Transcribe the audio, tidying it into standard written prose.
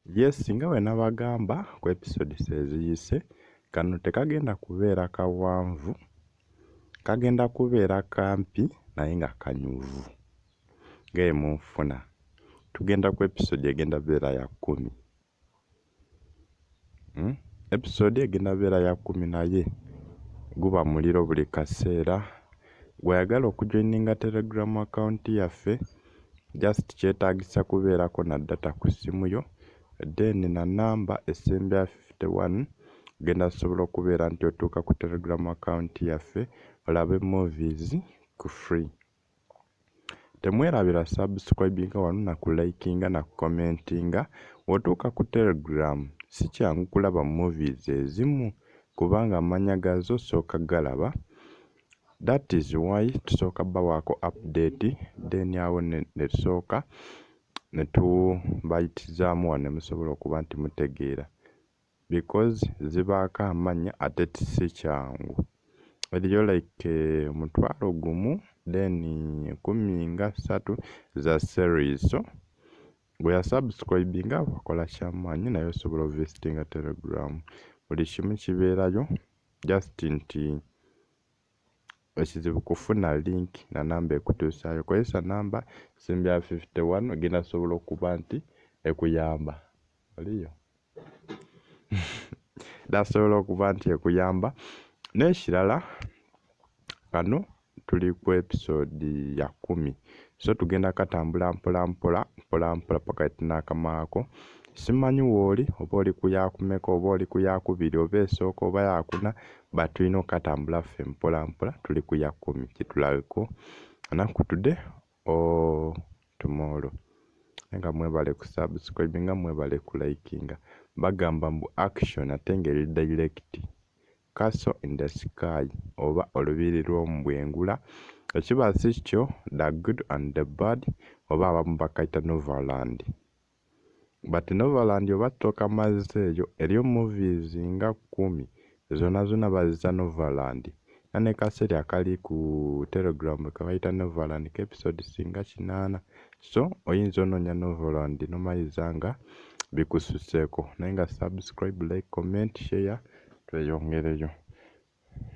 Yes, nga we nabagamba ku episode eziyise kano tekagenda kubeera kawanvu, kagenda kubeera kampi naye nga kanyuvu ngaye munfuna. Tugenda ku episode egenda beera ya 10. Episode egenda beera ya 10 naye guba muliro buli kaseera. Gwayagala okujoininga Telegram account yaffe, just kyetaagisa kubeerako na data ku simu yo, then na namba esembya 51 genda sobola okubeera nti otuuka ku Telegram account yaffe olabe movies ku free. Temwerabira subscribinga wano na kulikinga na commentinga. Otuuka ku Telegram si kyangu kulaba movies ezimu kubanga amanya gazo sooka galaba. That is why tusooka bawaako update, then awo ne tusooka ne tubayitizaamu wano ne musobola okuba nti mutegeera, because zibaako amanya ate si kyangu. Eriyo like 1,000 then 13 za series. So bwe subscribinga wakola kyamaanyi naye osobola ovisitinga Telegram. Buli kimu kibeerayo, just nti ekizibu kufuna link na namba ekutuusaayo. Kozesa namba sembya 51 ogenda sobola okuba nti ekuyamba. Oliyo dasobola okuba nti ekuyamba. N'ekirala kano tuli ku episode ya 10, so tugenda katambula mpola paka tunakamaako. Simanyi wooli, oba oli ku yakumeka, oba oli ku yakubiri, oba esooka oba yakuna, but tulina okatambula ffe mpola tuli ku ya 10 kitulabeko anaku today or tomorrow. Nga mwebale ku subscribe, nga mwebale ku likinga. Bagamba mbu action ate ngeri direct, castle in the sky oba olubiri lw'omubwengula. Ekiba si kyo the good and the bad, oba abamu bakaita Novaland. But Novaland oba toka mazzi eyo eriyo movies nga 10 zona bazita Novaland. Nane kaseri akali ku Telegram kabaita Novaland ka episode singa 8. So oyinza onoonya Novaland nomayizanga bikususeeko. Naye nga subscribe, like, comment, share tweyongereyo.